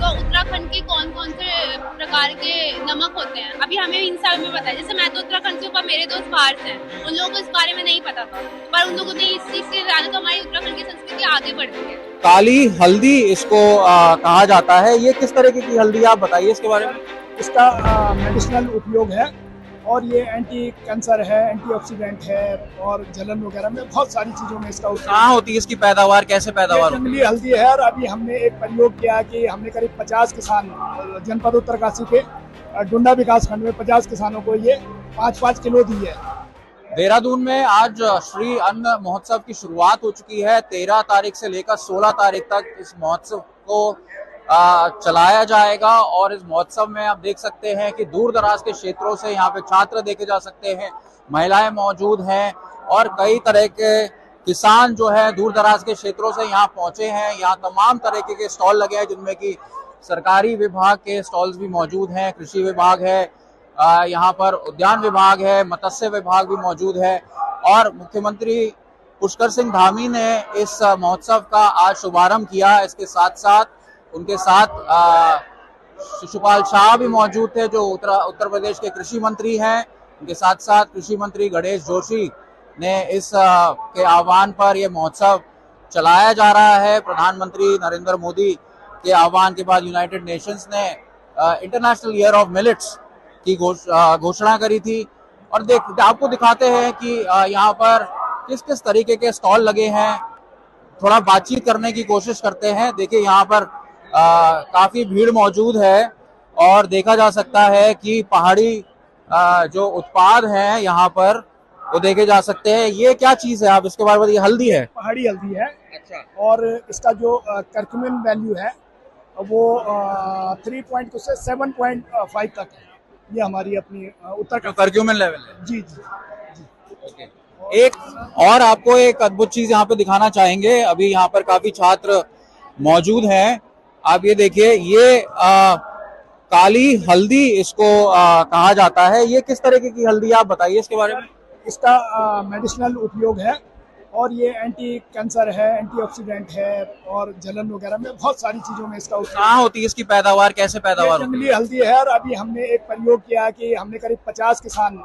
तो उत्तराखंड के कौन कौन से प्रकार के नमक होते हैं अभी हमें इन साल में पता है। जैसे मैं तो उत्तराखंड से हूँ पर मेरे दोस्त बाहर से हैं, उन लोगों को इस बारे में नहीं पता था, पर उन लोगों ने इस चीज से ज्यादा तो हमारी उत्तराखंड की संस्कृति आगे बढ़ती है। काली हल्दी इसको कहा जाता है, ये किस तरीके की हल्दी आप बताइए इसके बारे में। इसका मेडिसिनल उपयोग है और ये एंटी कैंसर है, एंटीऑक्सीडेंट है और जलन वगैरह में बहुत सारी चीज़ों में इसका उपयोग। कहाँ होती है इसकी पैदावार, कैसे पैदावार होती जंगली हल्दी है और अभी हमने एक प्रयोग किया कि हमने करीब 50 किसान जनपद उत्तरकाशी के डुंडा विकास खंड में 50 किसानों को ये 5-5 किलो दी है। है। देहरादून में आज श्री अन्न महोत्सव की शुरुआत हो चुकी है। 13 तारीख से लेकर 16 तारीख तक इस महोत्सव को चलाया जाएगा और इस महोत्सव में आप देख सकते हैं कि दूर दराज के क्षेत्रों से यहाँ पे छात्र देखे जा सकते हैं, महिलाएं मौजूद हैं और कई तरह के किसान जो है दूर दराज के क्षेत्रों से यहाँ पहुंचे हैं। यहाँ तमाम तरीके के स्टॉल लगे हैं जिनमें कि सरकारी विभाग के स्टॉल्स भी मौजूद हैं, कृषि विभाग है, यहाँ पर उद्यान विभाग है, मत्स्य विभाग भी मौजूद है। और मुख्यमंत्री पुष्कर सिंह धामी ने इस महोत्सव का आज शुभारंभ किया। इसके साथ साथ उनके साथ शिशुपाल शाह भी मौजूद थे जो उत्तर प्रदेश के कृषि मंत्री हैं। उनके साथ साथ कृषि मंत्री गणेश जोशी ने इस के आह्वान पर यह महोत्सव चलाया जा रहा है। प्रधानमंत्री नरेंद्र मोदी के आह्वान के बाद यूनाइटेड नेशंस ने इंटरनेशनल ईयर ऑफ मिलेट्स की घोषणा करी थी। और आपको दिखाते हैं कि यहाँ पर किस किस तरीके के स्टॉल लगे हैं, थोड़ा बातचीत करने की कोशिश करते हैं। देखिए यहाँ पर काफी भीड़ मौजूद है और देखा जा सकता है कि पहाड़ी जो उत्पाद हैं यहाँ पर वो देखे जा सकते हैं। ये क्या चीज है, आप इसके बारे में, ये हल्दी है, पहाड़ी हल्दी है। अच्छा। और इसका जो कर्क्यूमिन वैल्यू है वो 3 से 7.5 तक है। ये हमारी अपनी उत्तराखंड कर्क्यूमिन लेवल है। जी जी। एक और आपको एक अद्भुत चीज यहाँ पे दिखाना चाहेंगे। अभी यहाँ पर काफी छात्र मौजूद हैं। आप ये देखिए, ये काली हल्दी इसको कहा जाता है, ये किस तरीके की हल्दी आप बताइए इसके बारे में। इसका मेडिसिनल उपयोग है और ये एंटी कैंसर है, एंटीऑक्सीडेंट है और जलन वगैरह में बहुत सारी चीज़ों में इसका उपयोग। कहाँ होती है इसकी पैदावार, कैसे पैदावार होती है। जंगली हल्दी है और अभी हमने एक प्रयोग किया कि हमने करीब 50 किसान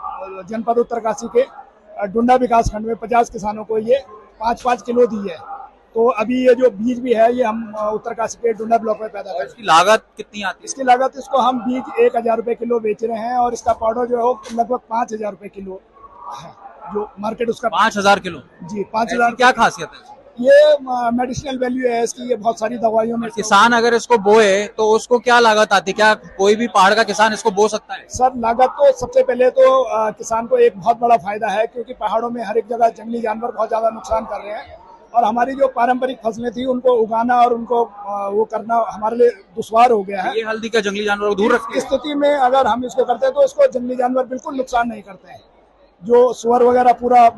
जनपद उत्तरकाशी के डुंडा विकास खंड में 50 किसानों को ये 5-5 किलो दी है। तो अभी ये जो बीज भी है ये हम उत्तरकाशी के डुंडा ब्लॉक में पैदा करते हैं। इसकी लागत कितनी आती है। इसकी लागत, इसको हम बीज 1000 रुपए किलो बेच रहे हैं और इसका पाउडर जो है वो लगभग 5000 रुपए किलो है, जो मार्केट उसका 5000 किलो जी 5000। क्या खासियत है ये मेडिसिनल वैल्यू है इसकी, ये बहुत सारी दवाइयों में। किसान अगर इसको बोए तो उसको क्या लागत आती है, क्या कोई भी पहाड़ का किसान इसको बो सकता है। सर लागत तो सबसे पहले तो किसान को एक बहुत बड़ा फायदा है क्योंकि पहाड़ों में हर एक जगह जंगली जानवर बहुत ज्यादा नुकसान कर रहे हैं और हमारी जो पारंपरिक फसलें थी उनको उगाना और उनको वो करना हमारे लिए दुश्वार हो गया है। ये हल्दी का जंगली जानवर को दूर रखती है। इस स्थिति में अगर हम इसको करते हैं तो इसको जंगली जानवर बिल्कुल नुकसान नहीं करते हैं। जो सुअर वगैरह पूरा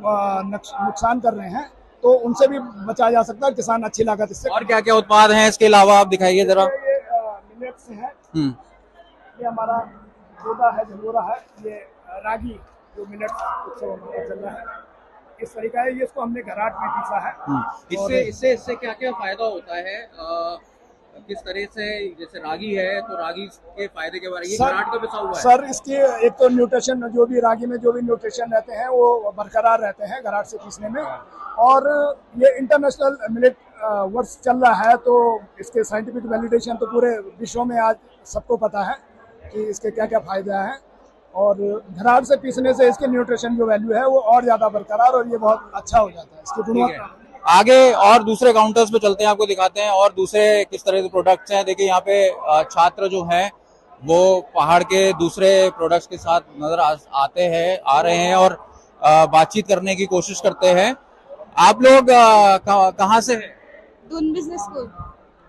नुकसान कर रहे हैं तो उनसे भी बचा जा सकता है, किसान अच्छी लागत इससे। और क्या क्या उत्पाद हैं इसके अलावा आप दिखाइए जरा। ये मिलेट्स है, ये हमारा डोडा है, झंगोरा है, ये रागी जो मिलेट्स उत्सव हमारा चल रहा है, इस तरीका है। ये इसको हमने घराट में पीसा है। इससे क्या क्या फायदा होता है, किस तरह से, जैसे रागी है तो रागी के फायदे के बारे में, ये घराट का पिसा हुआ है। सर इसकी एक तो न्यूट्रिशन, जो भी रागी में जो भी न्यूट्रिशन रहते हैं वो बरकरार रहते हैं घराट से पीसने में। और ये इंटरनेशनल मिलेट वर्ष चल रहा है तो इसके साइंटिफिक वैलिडेशन तो पूरे विश्व में आज सबको पता है कि इसके क्या क्या फायदे हैं। और घराट से पीसने से इसके न्यूट्रिशन जो वैल्यू है वो और ज्यादा बरकरार और ये बहुत अच्छा हो जाता है इसकी गुणवत्ता। आगे और दूसरे काउंटर्स पे चलते हैं, आपको दिखाते हैं और दूसरे किस तरह के प्रोडक्ट्स हैं। देखिए यहाँ पे छात्र जो हैं वो पहाड़ के दूसरे प्रोडक्ट्स के साथ नजर आ रहे हैं और बातचीत करने की कोशिश करते हैं। आप लोग कहाँ से हैं? Doon business school.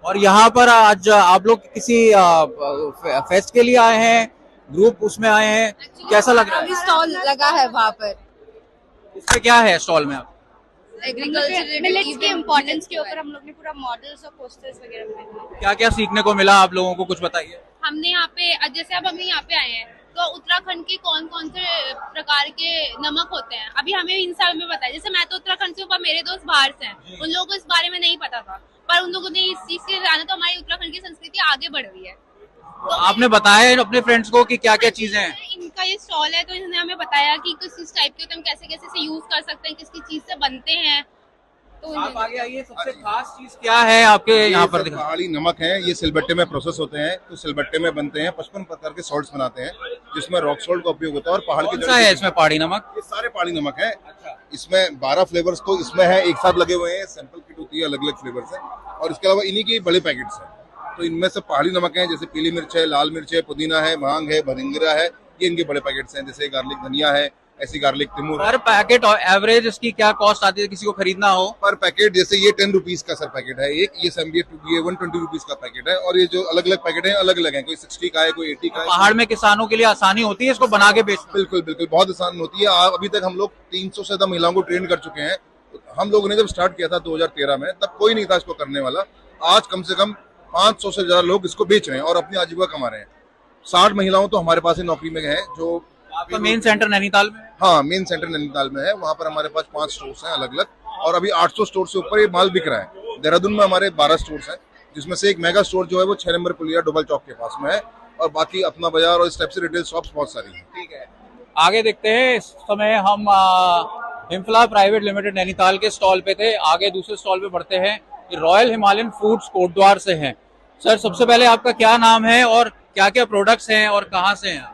और यहाँ पर आज आप लोग किसी फेस्ट के लिए आए हैं, ग्रुप उसमें आए हैं, कैसा लग रहा है? स्टॉल लगा है वहाँ पर। इसमें क्या है स्टॉल में? आप एग्रीकल्चर मिलेट्स के इम्पोर्टेंस के ऊपर हम लोग ने पूरा मॉडल्स और पोस्टर्स वगैरह बनाए। क्या क्या सीखने को मिला आप लोगों को, कुछ बताइए। हमने यहाँ पे, जैसे अब हम यहाँ पे आए हैं तो उत्तराखंड के कौन कौन से प्रकार के नमक होते हैं अभी हमें इन साल में पता है। जैसे मैं तो उत्तराखंड से हूँ पर मेरे दोस्त बाहर से हैं, उन लोगों को इस बारे में नहीं पता था, पर उन लोगों ने इस चीज के जाना तो हमारी उत्तराखंड की संस्कृति आगे बढ़ रही है। तो आपने बताया है अपने फ्रेंड्स को कि क्या क्या चीजें हैं? इनका ये स्टॉल है तो इन्होंने हमें बताया कि किस टाइप के हम कैसे कैसे से यूज कर सकते हैं, किसकी चीज से बनते हैं। तो आप आगे आइए, सबसे खास चीज क्या है आपके यहाँ पर? सब पहाड़ी नमक है, ये सिलबट्टे में प्रोसेस होते हैं, तो सिलबट्टे में बनते हैं। 55 प्रकार के सॉल्ट्स बनाते हैं जिसमें रॉक सॉल्ट का उपयोग होता है और पहाड़ के कौन सा है इसमें पहाड़ी नमक? ये सारे पहाड़ी नमक है। इसमें 12 फ्लेवर्स तो इसमें है, एक साथ लगे हुए हैं। सैंपल किट होती है, अलग अलग फ्लेवर्स है, और इसके अलावा इन्हीं के बड़े पैकेट्स हैं। तो इनमें से पहाड़ी नमक है, जैसे पीली मिर्च है, लाल मिर्च है, पुदीना है, भांग है, भरिंगरा है, ये इनके बड़े पैकेट्स हैं। जैसे गार्लिक धनिया है, ऐसी गार्लिक तिमूर है। हर पैकेट और एवरेज इसकी क्या कॉस्ट आती है किसी को खरीदना हो? पर पैकेट जैसे ये 10 रुपीज का सर पैकेट है एक, ये 120 रुपीज का पैकेट है, और ये जो अलग अलग पैकेट है अलग अलग है, कोई 60 का है, कोई 80 का है। पहाड़ में किसानों के लिए आसानी होती है इसको बना के बेचना? बिल्कुल बिल्कुल, बहुत आसान होती है। अभी तक हम लोग 300 से ज्यादा महिलाओं को ट्रेन कर चुके हैं। हम लोगों ने जब स्टार्ट किया था 2013 में, तब कोई नहीं था इसको करने वाला। आज कम से कम 500 से ज्यादा लोग इसको बेच रहे हैं और अपनी आजीविका कमा रहे हैं। 60 महिलाओं तो हमारे पास ही नौकरी में है। जो आपका मेन सेंटर नैनीताल में है? हाँ, मेन सेंटर नैनीताल में है। वहाँ पर हमारे पास 5 स्टोर्स हैं अलग अलग, और अभी 800 स्टोर से ऊपर ये माल बिक रहा है। देहरादून में हमारे 12 स्टोर्स हैं, जिसमें से एक मेगा स्टोर जो है वो 6 नंबर पुलिया डोबल चौक के पास में है, और बाकी अपना बाजार और इस टाइप से रिटेल शॉप्स बहुत सारी हैं। ठीक है, आगे देखते हैं। इस समय हम हिमफला प्राइवेट लिमिटेड नैनीताल के स्टॉल पे थे। आगे दूसरे स्टॉल पे बढ़ते हैं। ये रॉयल हिमालयन फूड्स कोटद्वार से हैं। सर, सबसे पहले आपका क्या नाम है और क्या क्या प्रोडक्ट्स हैं और कहाँ से हैं?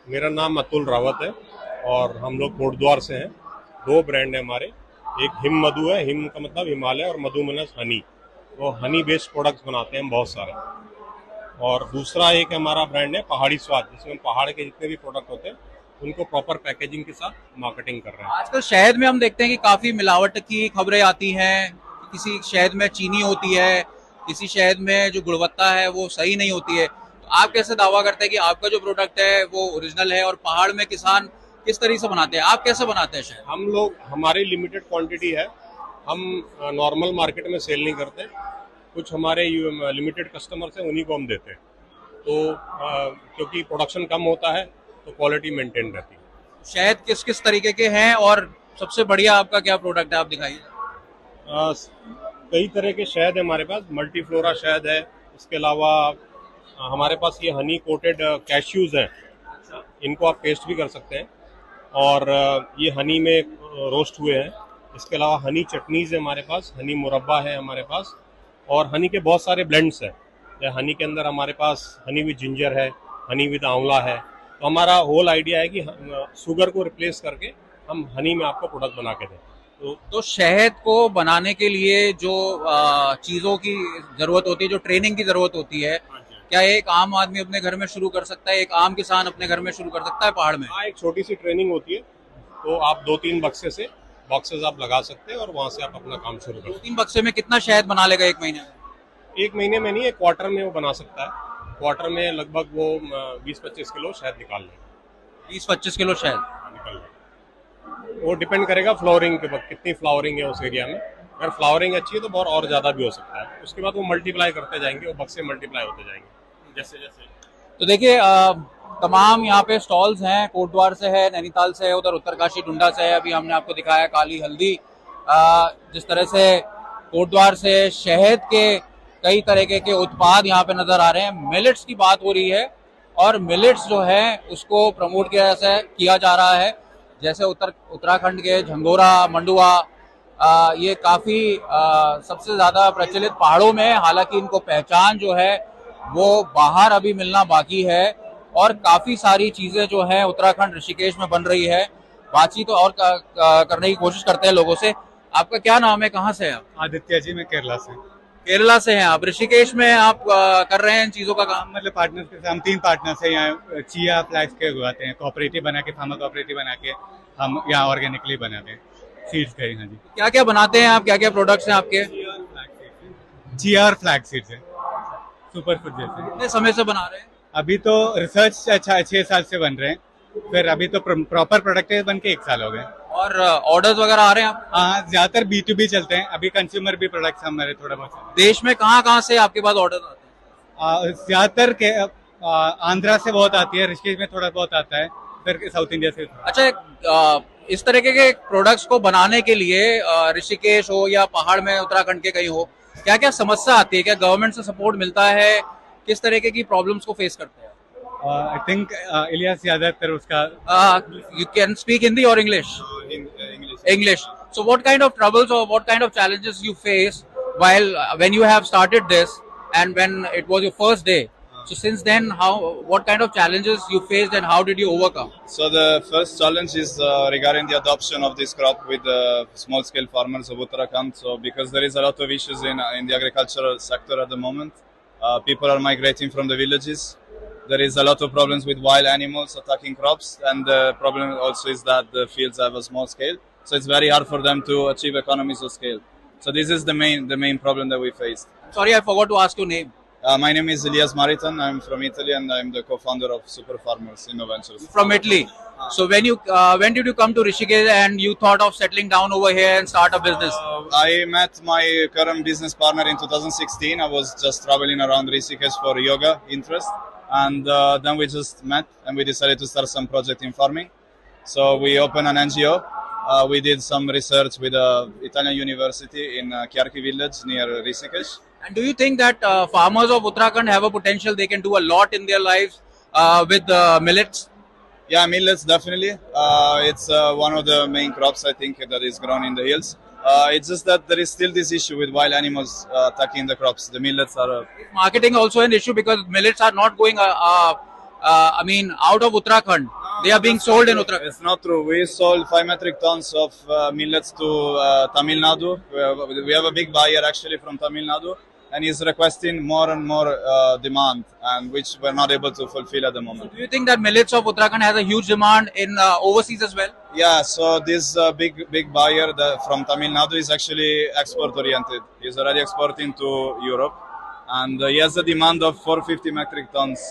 मेरा नाम अतुल रावत है और हम लोग कोटद्वार से हैं। 2 ब्रांड है हमारे, एक हिम मधु है, हिम का मतलब हिमालय, और मधु मनस हनी। तो हनी बेस्ड प्रोडक्ट्स बनाते हैं हम बहुत सारे। और दूसरा एक हमारा ब्रांड है पहाड़ी स्वाद, जिसमें पहाड़ के जितने भी प्रोडक्ट होते हैं उनको प्रॉपर पैकेजिंग के साथ मार्केटिंग कर रहे हैं। आजकल शहद में हम देखते हैं कि काफी मिलावट की खबरें आती हैं। किसी शहद में चीनी होती है, किसी शहद में जो गुणवत्ता है वो सही नहीं होती है। तो आप कैसे दावा करते हैं कि आपका जो प्रोडक्ट है वो ओरिजिनल है? और पहाड़ में किसान किस तरीके से बनाते हैं, आप कैसे बनाते हैं शहद? हम लोग, हमारी लिमिटेड क्वांटिटी है, हम नॉर्मल मार्केट में सेल नहीं करते। कुछ हमारे लिमिटेड कस्टमर्स हैं, उन्हीं को हम देते हैं। तो क्योंकि प्रोडक्शन कम होता है तो क्वालिटी मेंटेन रहती है। शहद किस किस तरीके के हैं और सबसे बढ़िया आपका क्या प्रोडक्ट है, आप दिखाइए। कई तरह के शहद है हमारे पास। मल्टीफ्लोरा शहद है, इसके अलावा हमारे पास ये हनी कोटेड कैश्यूज हैं, इनको आप टेस्ट भी कर सकते हैं। और ये हनी में रोस्ट हुए हैं। इसके अलावा हनी चटनीज है हमारे पास, हनी मुरब्बा है हमारे पास, और हनी के बहुत सारे ब्लेंड्स हैं। हनी के अंदर हमारे पास हनी विद जिंजर है, हनी विद आंवला है। तो हमारा होल आइडिया है कि शुगर को रिप्लेस करके हम हनी में आपको प्रोडक्ट बना के दें। तो शहद को बनाने के लिए जो चीजों की जरूरत होती है, जो ट्रेनिंग की जरूरत होती है, क्या एक आम आदमी अपने घर में शुरू कर सकता है? एक आम किसान अपने घर में शुरू कर सकता है पहाड़ में? हाँ, एक छोटी सी ट्रेनिंग होती है। तो आप 2-3 बक्सेस आप लगा सकते हैं और वहाँ से आप अपना काम शुरू कर सकते हैं। 3 बक्से में कितना शहद बना लेगा एक महीने में? एक महीने में नहीं, एक क्वार्टर में वो बना सकता है। क्वार्टर में लगभग वो 20-25 किलो शहद निकाल लेगा। 20-25 किलो शहद निकल लेगा। वो डिपेंड करेगा फ्लावरिंग के वक्त, कितनी फ्लावरिंग है उस एरिया में। अगर फ्लावरिंग अच्छी है तो बहुत और ज़्यादा भी हो सकता है। उसके बाद वो मल्टीप्लाई करते जाएंगे, वो बक्से मल्टीप्लाई होते जाएंगे जैसे जैसे। तो देखिए, तमाम यहाँ पे स्टॉल्स हैं। कोटद्वार से है, नैनीताल से है, उधर उत्तरकाशी डुंडा से है। अभी हमने आपको दिखाया काली हल्दी। जिस तरह से कोटद्वार से शहद के कई तरीके के उत्पाद यहाँ पे नजर आ रहे हैं। मिलेट्स की बात हो रही है और मिलेट्स जो है उसको प्रमोट किया जा रहा है। जैसे उत्तराखंड के झंगोरा, मंडुआ, ये काफी सबसे ज्यादा प्रचलित पहाड़ों में है। हालांकि इनको पहचान जो है वो बाहर अभी मिलना बाकी है, और काफी सारी चीजें जो है उत्तराखंड ऋषिकेश में बन रही है। बातचीत तो और करने की कोशिश करते हैं लोगों से। आपका क्या नाम है, कहाँ से हैं आप? आदित्य जी, मैं केरला से। केरला से हैं आप? ऋषिकेश में आप कर रहे हैं इन चीजों का काम? मतलब पार्टनर्स के साथ, हम 3 पार्टनर्स हैं यहाँ। चिया फ्लैक्स के उगाते हैं, कोऑपरेटिव बना के, फार्मर कोऑपरेटिव बना के हम यहाँ ऑर्गेनिकली बनाते हैं सीड्स के। हाँ जी। क्या क्या बनाते हैं आप, क्या क्या प्रोडक्ट्स हैं आपके? चिया और फ्लैक्स सीड्स है, सुपर फूड जैसे। कितने समय से बना रहे हैं? अभी तो रिसर्च 6 साल से बन रहे हैं, फिर अभी तो प्रॉपर प्रोडक्ट बन के 1 साल हो गए। और ऑर्डर्स वगैरह आ रहे हैं आप? हाँ, ज्यादातर B2B चलते हैं। अभी कंज्यूमर भी प्रोडक्ट्स हमारे थोड़ा बहुत। देश में कहाँ से आपके पास ऑर्डर आते हैं? ज्यादातर के आंध्रा से बहुत आती है, ऋषिकेश में थोड़ा बहुत आता है, फिर साउथ इंडिया से। अच्छा, इस तरीके के प्रोडक्ट्स को बनाने के लिए ऋषिकेश हो या पहाड़ में उत्तराखंड के कहीं हो, क्या क्या समस्या आती है, क्या गवर्नमेंट से सपोर्ट मिलता है, किस तरीके की प्रॉब्लम्स को फेस करते हैं? आई थिंक इलियास ज्यादातर उसका You can speak Hindi or English? English. So what kind of troubles or what kind of challenges you face while when you have started this and when it was your first day? So since then, what kind of challenges you faced and how did you overcome? So the first challenge is regarding the adoption of this crop with the small-scale farmers of Uttarakhand. So because there is a lot of issues in the agricultural sector at the moment, people are migrating from the villages. There is a lot of problems with wild animals attacking crops, and the problem also is that the fields have a small scale. So it's very hard for them to achieve economies of scale. So this is the main problem that we faced. Sorry, I forgot to ask your name. My name is Elias Maritan. I'm from Italy and I'm the co-founder of Super Farmers Innoventures. From Italy. So when did you come to Rishikesh and you thought of settling down over here and start a business? I met my current business partner in 2016. I was just traveling around Rishikesh for yoga interest, and then we just met and we decided to start some project in farming. So we opened an NGO. We did some research with an Italian university in Kyarki village near Rishikesh. And do you think that farmers of Uttarakhand have a potential? They can do a lot in their lives with millets? Yeah, millets definitely. It's one of the main crops I think that is grown in the hills. It's just that there is still this issue with wild animals attacking the crops. The millets are. Marketing also an issue because millets are not going. I mean, out of Uttarakhand. They are being sold in Uttarakhand. It's not true. We sold 5 metric tons of millets to Tamil Nadu. We have a big buyer actually from Tamil Nadu, and he's requesting more and more demand, and which we're not able to fulfill at the moment. Do you think that millets of Uttarakhand has a huge demand in overseas as well? Yeah, so this big buyer from Tamil Nadu is actually export oriented. He's already exporting to Europe, and he has a demand of 450 metric tons.